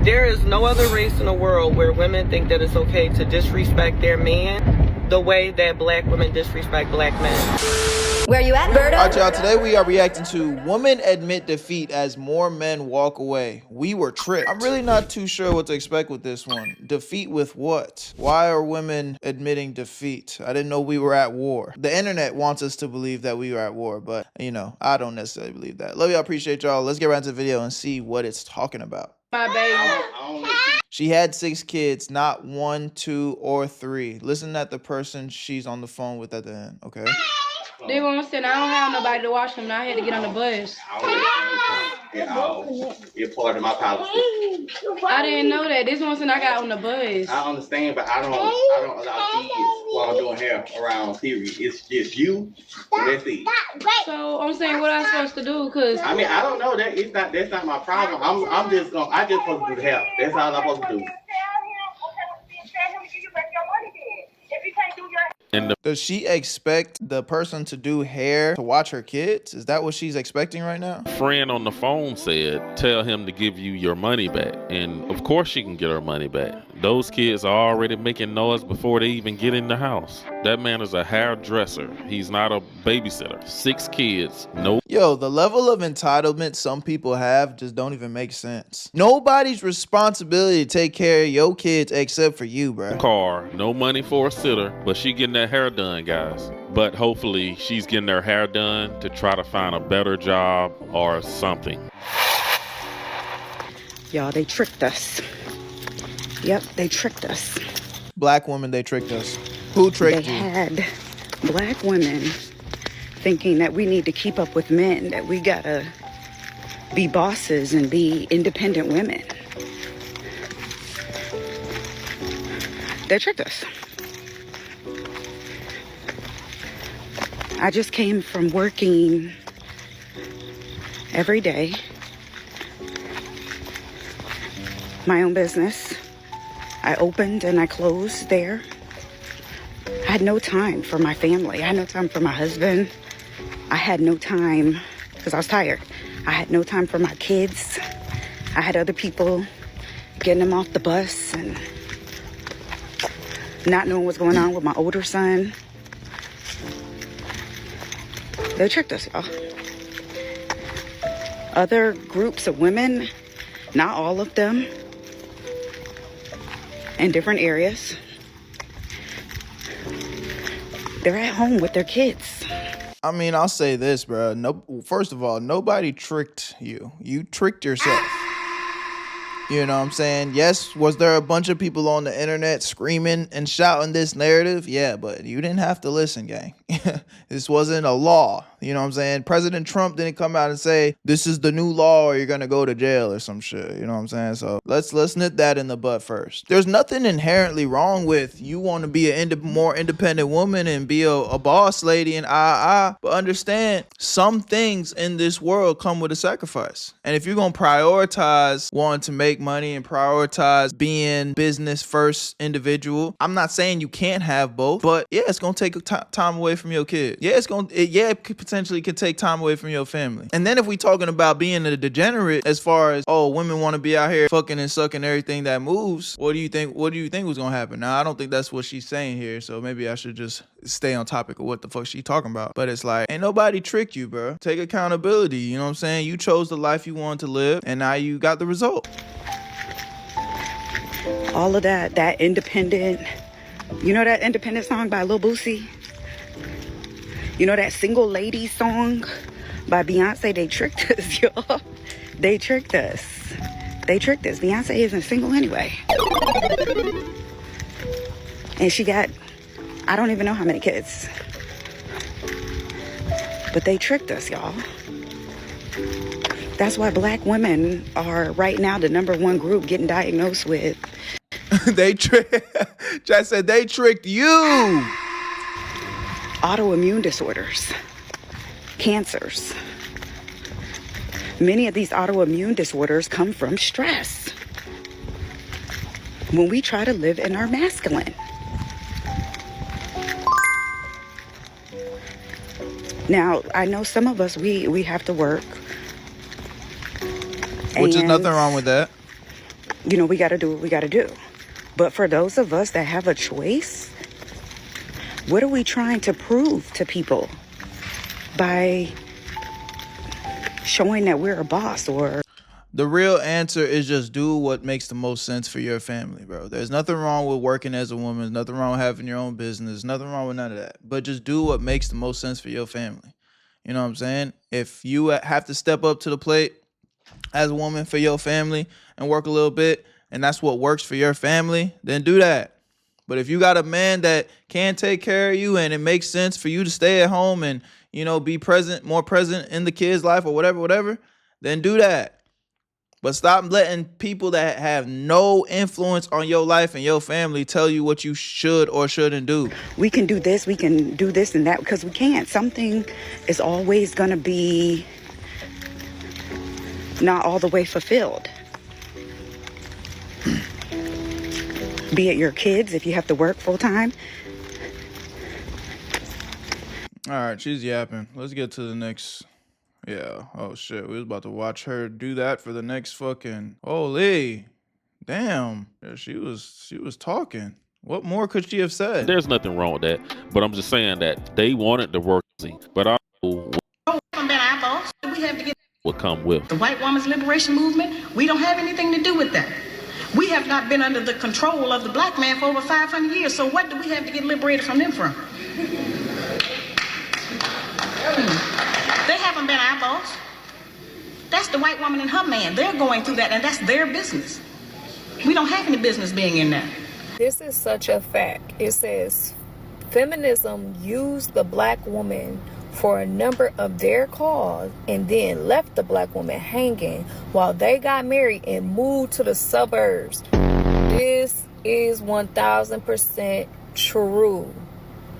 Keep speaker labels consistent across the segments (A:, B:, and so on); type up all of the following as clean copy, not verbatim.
A: There is no other race in the world where women think that it's okay to disrespect their man the way that black women disrespect black men.
B: Where you at, Berto?
C: Alright, y'all, today we are reacting to women admit defeat as more men walk away. We were tricked. I'm really not too sure what to expect with this one. Defeat with what? Why are women admitting defeat? I didn't know we were at war. The internet wants us to believe that we were at war, but you know, I don't necessarily believe that. Love y'all, appreciate y'all. Let's get right into the video and see what it's talking about.
D: My baby.
C: She had 6 kids, not 1, 2, or 3. Listen at the person she's on the phone with at the end, okay?
D: They won't say I don't have nobody to watch them. Now I had to get on the bus.
E: It's part of my policy.
D: I didn't know that. This one said I got on the bus.
E: I understand, but I don't allow kids while I'm doing hair around. Period. It's just you, and that's it.
D: So I'm saying, what I'm supposed to do? Cause
E: I mean, I don't know. That's not my problem. I just supposed to do the hair. That's all I'm supposed to do.
C: Does she expect the person to do hair to watch her kids? Is that what she's expecting right now?
F: Friend on the phone said, tell him to give you your money back. And of course she can get her money back. Those kids are already making noise before they even get in the house. That man is a hairdresser. He's not a babysitter. 6 kids, no.
C: Yo, the level of entitlement some people have just don't even make sense. Nobody's responsibility to take care of your kids except for you, bro.
F: Car, no money for a sitter, but she getting that hair done, guys. But hopefully she's getting her hair done to try to find a better job or something.
G: Y'all, they tricked us. Yep, they tricked us.
C: Black women, they tricked us. Who tricked
G: They
C: you?
G: had black women thinking that we need to keep up with men, that we gotta be bosses and be independent women. They tricked us. I just came from working every day, my own business. I opened and I closed there. I had no time for my family. I had no time for my husband. I had no time because I was tired. I had no time for my kids. I had other people getting them off the bus and not knowing what's going on with my older son. They tricked us, y'all. Other groups of women, not all of them, in different areas, they're at home with their kids.
C: I mean, I'll say this, bro. No, first of all, nobody tricked you. You tricked yourself. You know what I'm saying? Yes, was there a bunch of people on the internet screaming and shouting this narrative? Yeah, but you didn't have to listen, gang. This wasn't a law. You know what I'm saying? President Trump didn't come out and say, this is the new law or you're going to go to jail or some shit. You know what I'm saying? So let's nip that in the butt first. There's nothing inherently wrong with you want to be a more independent woman and be a boss lady and but understand some things in this world come with a sacrifice. And if you're going to prioritize wanting to make money and prioritize being business first individual, I'm not saying you can't have both, but yeah, it's going to take time away from your kids. Yeah, it potentially could take time away from your family. And then if we talking about being a degenerate as far as, oh, women want to be out here fucking and sucking everything that moves, what do you think was going to happen? Now, I don't think that's what she's saying here, so maybe I should just stay on topic of what the fuck she talking about. But it's like, ain't nobody tricked you, bro. Take accountability, you know what I'm saying? You chose the life you wanted to live, and now you got the result.
G: All of that independent, you know that independent song by Lil Boosie? You know that single lady song by Beyonce? They tricked us, y'all. They tricked us. They tricked us. Beyonce isn't single anyway. And she got, I don't even know how many kids. But they tricked us, y'all. That's why black women are right now the #1 group getting diagnosed with.
C: Chad said they tricked you.
G: Autoimmune disorders, cancers. Many of these autoimmune disorders come from stress. When we try to live in our masculine. Now, I know some of us, we have to work.
C: Which is nothing wrong with that.
G: you know, we got to do what we got to do. But for those of us that have a choice, what are we trying to prove to people by showing that we're a boss? Or
C: the real answer is just do what makes the most sense for your family, bro. There's nothing wrong with working as a woman. There's nothing wrong with having your own business. There's nothing wrong with none of that. But just do what makes the most sense for your family. You know what I'm saying? If you have to step up to the plate as a woman for your family and work a little bit, and that's what works for your family, then do that. But if you got a man that can take care of you and it makes sense for you to stay at home and, you know, be present, more present in the kid's life or whatever, then do that. But stop letting people that have no influence on your life and your family tell you what you should or shouldn't do.
G: we can do this and that, because we can't. Something is always going to be not all the way fulfilled. Be it your kids, if you have to work full time.
C: All right, she's yapping. Let's get to the next. Yeah. Oh shit. We was about to watch her do that for the next fucking. Holy. Damn. Yeah, she was talking. What more could she have said?
F: There's nothing wrong with that, but I'm just saying that they wanted to work, but I
H: Been eyeballs. We have to get
F: will come with.
H: the white woman's liberation movement. We don't have anything to do with that. We have not been under the control of the black man for over 500 years. So what do we have to get liberated from them from? They haven't been eyeballs. That's the white woman and her man. They're going through that, and that's their business. We don't have any business being in there.
I: This is such a fact. It says feminism used the black woman for a number of their cause and then left the black woman hanging while they got married and moved to the suburbs. This is 1000% true.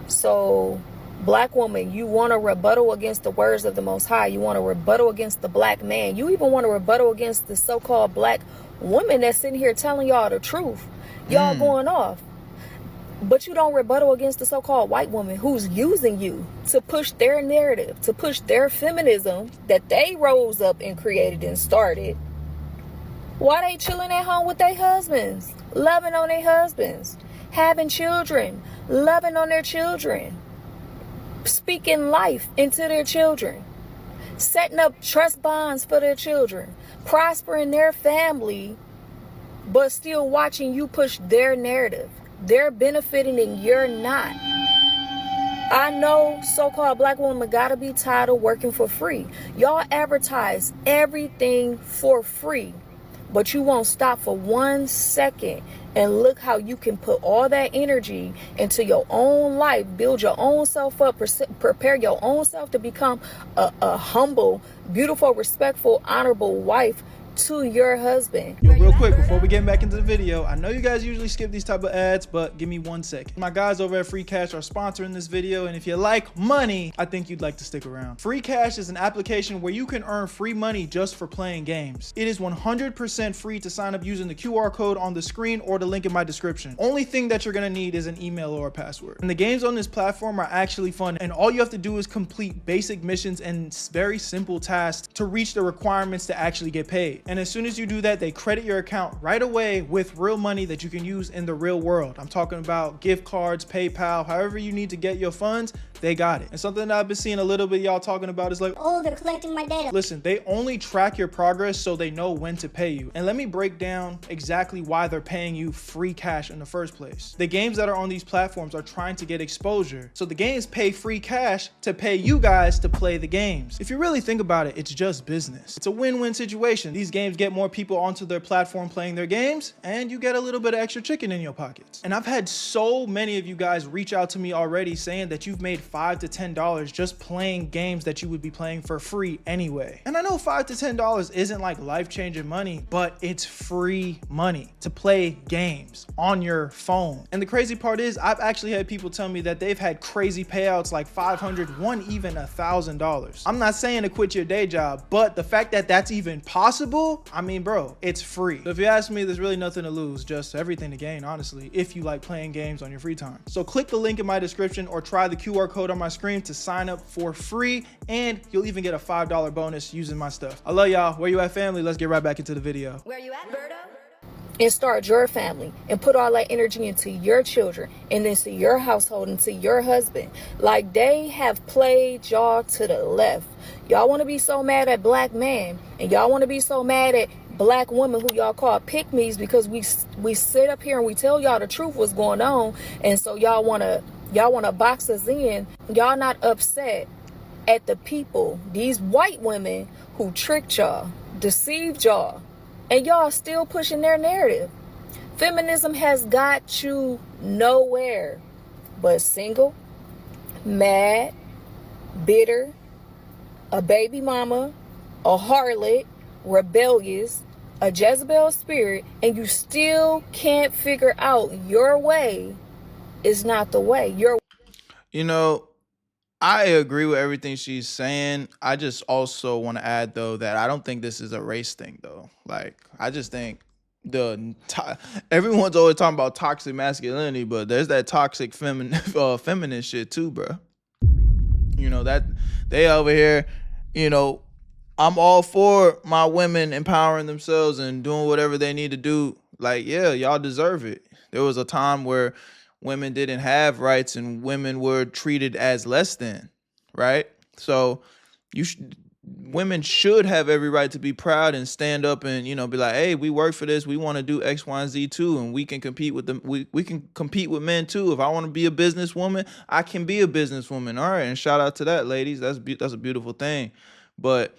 I: So, black woman, you want to rebuttal against the words of the Most High. You want to rebuttal against the black man. You even want to rebuttal against the so-called black woman that's sitting here telling y'all the truth. Y'all going off. But you don't rebuttal against the so-called white woman who's using you to push their narrative, to push their feminism that they rose up and created and started. Why they chilling at home with their husbands, loving on their husbands, having children, loving on their children, speaking life into their children, setting up trust bonds for their children, prospering their family, but still watching you push their narrative. They're benefiting and you're not. I know so-called black women gotta be tired of working for free. Y'all advertise everything for free, but you won't stop for 1 second and look how you can put all that energy into your own life, build your own self up, prepare your own self to become a humble, beautiful, respectful, honorable wife to your husband.
C: Yo, real quick, before we get back into the video, I know you guys usually skip these type of ads, but give me 1 second. My guys over at Free Cash are sponsoring this video, and if you like money, I think you'd like to stick around. Free Cash is an application where you can earn free money just for playing games. It is 100% free to sign up using the QR code on the screen or the link in my description. Only thing that you're gonna need is an email or a password. And the games on this platform are actually fun, and all you have to do is complete basic missions and very simple tasks to reach the requirements to actually get paid. And as soon as you do that, they credit your account right away with real money that you can use in the real world. I'm talking about gift cards, PayPal, however you need to get your funds, they got it. And something that I've been seeing a little bit y'all talking about is like,
B: Oh, they're collecting my data.
C: listen, they only track your progress so they know when to pay you. And let me break down exactly why they're paying you free cash in the first place. The games that are on these platforms are trying to get exposure. So the games pay free cash to pay you guys to play the games. If you really think about it, it's just business. It's a win-win situation. These games get more people onto their platform playing their games, and you get a little bit of extra chicken in your pockets. And I've had so many of you guys reach out to me already saying that you've made $5 to $10 just playing games that you would be playing for free anyway. And I know $5 to $10 isn't like life-changing money, but it's free money to play games on your phone. And the crazy part is I've actually had people tell me that they've had crazy payouts like $500, one even $1,000. I'm not saying to quit your day job, but the fact that that's even possible, I mean, bro, it's free. So if you ask me, there's really nothing to lose, just everything to gain, honestly, if you like playing games on your free time. So click the link in my description or try the QR code on my screen to sign up for free, and you'll even get a $5 bonus using my stuff. I love y'all. Where you at, family? Let's get right back into the video.
B: Where you at, Berto?
I: and start your family and put all that energy into your children and into your household, into your husband. Like, they have played y'all to the left. Y'all want to be so mad at black men, and y'all want to be so mad at black women who y'all call pick-me's, because we sit up here and we tell y'all the truth what's going on, and so y'all want to box us in. Y'all not upset at the people, these white women who tricked y'all, deceived y'all, and y'all still pushing their narrative. Feminism has got you nowhere but single, mad, bitter, a baby mama, a harlot, rebellious, a Jezebel spirit, and you still can't figure out your way is not the way.
C: You know, I agree with everything she's saying. I just also want to add, though, that I don't think this is a race thing, though. Like, I just think everyone's always talking about toxic masculinity, but there's that toxic feminist shit too, bro. You know, that they over here, you know, I'm all for my women empowering themselves and doing whatever they need to do. Like, yeah, y'all deserve it. There was a time where women didn't have rights and women were treated as less than, right? So women should have every right to be proud and stand up and, you know, be like, hey, we work for this. We want to do X, Y, and Z too. And we can compete with them. We can compete with men too. If I want to be a businesswoman, I can be a businesswoman. All right. And shout out to that, ladies. That's a beautiful thing. But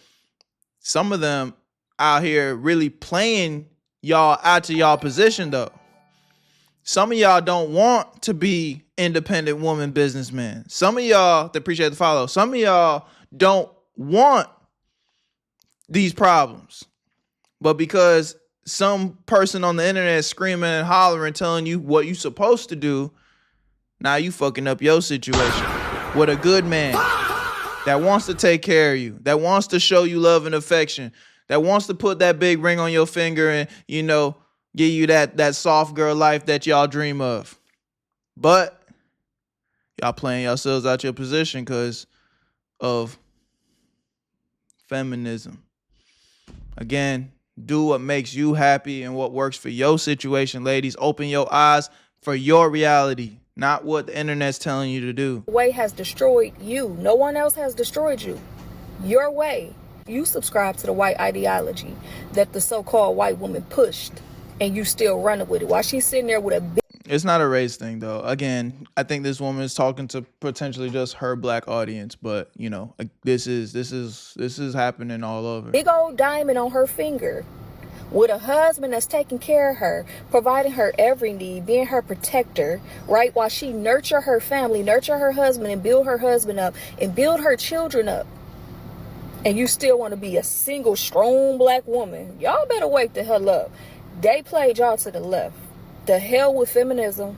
C: some of them out here really playing y'all out to y'all position, though. Some of y'all don't want to be independent woman businessmen. Some of y'all, that appreciate the follow, some of y'all don't want these problems. But because some person on the internet is screaming and hollering, telling you what you supposed to do, now you fucking up your situation with a good man that wants to take care of you, that wants to show you love and affection, that wants to put that big ring on your finger and, you know, give you that soft girl life that y'all dream of. But y'all playing yourselves out your position because of feminism. Again, do what makes you happy and what works for your situation, ladies. Open your eyes for your reality, not what the internet's telling you to do.
I: Way has destroyed you. No one else has destroyed you. Your way. You subscribe to the white ideology that the so-called white woman pushed, and you still running with it while she's sitting there with a big...
C: It's not a race thing, though. Again, I think this woman is talking to potentially just her black audience, but you know, this is happening all over.
I: Big old diamond on her finger, with a husband that's taking care of her, providing her every need, being her protector, right? While she nurture her family, nurture her husband, and build her husband up, and build her children up. And you still want to be a single, strong black woman. Y'all better wake the hell up. They played y'all to the left. The hell with feminism.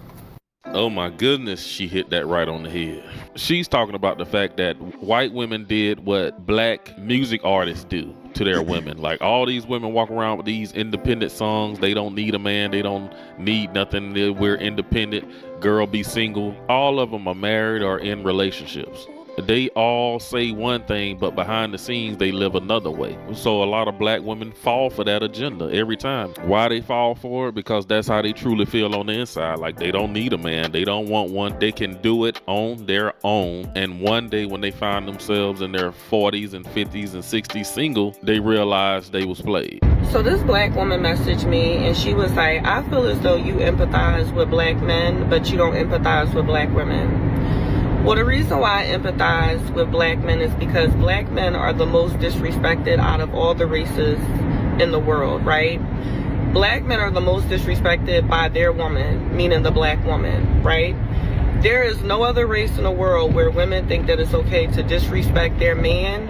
F: Oh my goodness, she hit that right on the head. She's talking about the fact that white women did what black music artists do to their women. Like, all these women walk around with these independent songs. They don't need a man. They don't need nothing. We're independent. Girl, be single. All of them are married or in relationships. They all say one thing, but behind the scenes, they live another way. So a lot of black women fall for that agenda every time. Why they fall for it? Because that's how they truly feel on the inside. Like, they don't need a man. They don't want one. They can do it on their own. And one day when they find themselves in their 40s and 50s and 60s single, they realize they was played.
A: So this black woman messaged me and she was like, I feel as though you empathize with black men, but you don't empathize with black women. Well, the reason why I empathize with black men is because black men are the most disrespected out of all the races in the world, right? Black men are the most disrespected by their woman, meaning the black woman, right? There is no other race in the world where women think that it's okay to disrespect their man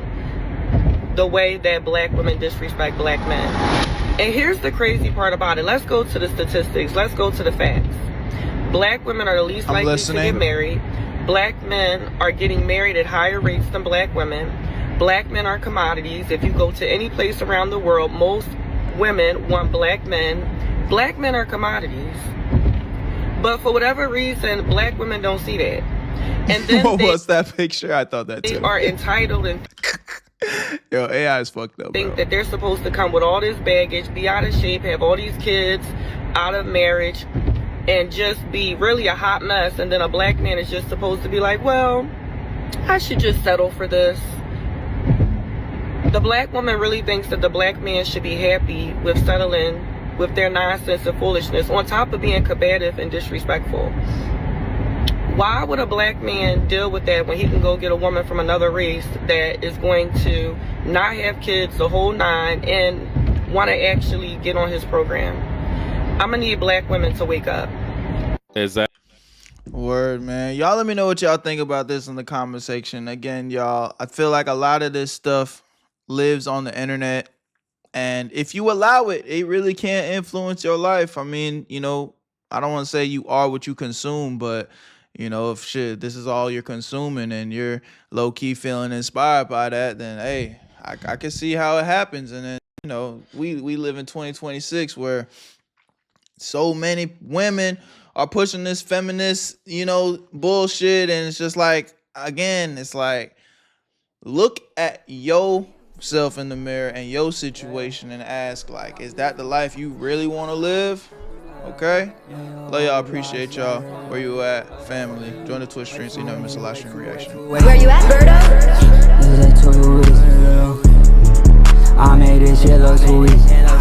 A: the way that black women disrespect black men. And here's the crazy part about it. Let's go to the statistics. Let's go to the facts. Black women are the least likely to get married. Black men are getting married at higher rates than black women. Black men are commodities. If you go to any place around the world, most women want black men. Black men are commodities. But for whatever reason, black women don't see that. And then
C: what was that picture? I thought that too.
A: They are entitled and
C: Yo, AI is fucked up,
A: think
C: bro.
A: that they're supposed to come with all this baggage, be out of shape, have all these kids, out of marriage, and just be really a hot mess. And then a black man is just supposed to be like, well, I should just settle for this. The black woman really thinks that the black man should be happy with settling with their nonsense and foolishness, on top of being combative and disrespectful. Why would a black man deal with that when he can go get a woman from another race that is going to not have kids, the whole nine, and want to actually get on his program? I'm gonna need black women to wake up.
F: Exactly.
C: Word, man. Y'all let me know what y'all think about this in the comment section. Again, y'all, I feel like a lot of this stuff lives on the internet, and if you allow it, it really can't influence your life. I mean, you know, I don't want to say you are what you consume, but you know, if shit, this is all you're consuming and you're low-key feeling inspired by that, then hey, I can see how it happens. And then, you know, we live in 2026 where so many women are pushing this feminist, you know, bullshit. And it's just like, again, it's like, look at yourself in the mirror and your situation and ask, like, is that the life you really want to live? Okay? Love y'all. Appreciate y'all. Where you at, family? Join the Twitch stream so you never miss a live stream reaction.
B: Where you at, Berto?
J: I made this shit look too easy.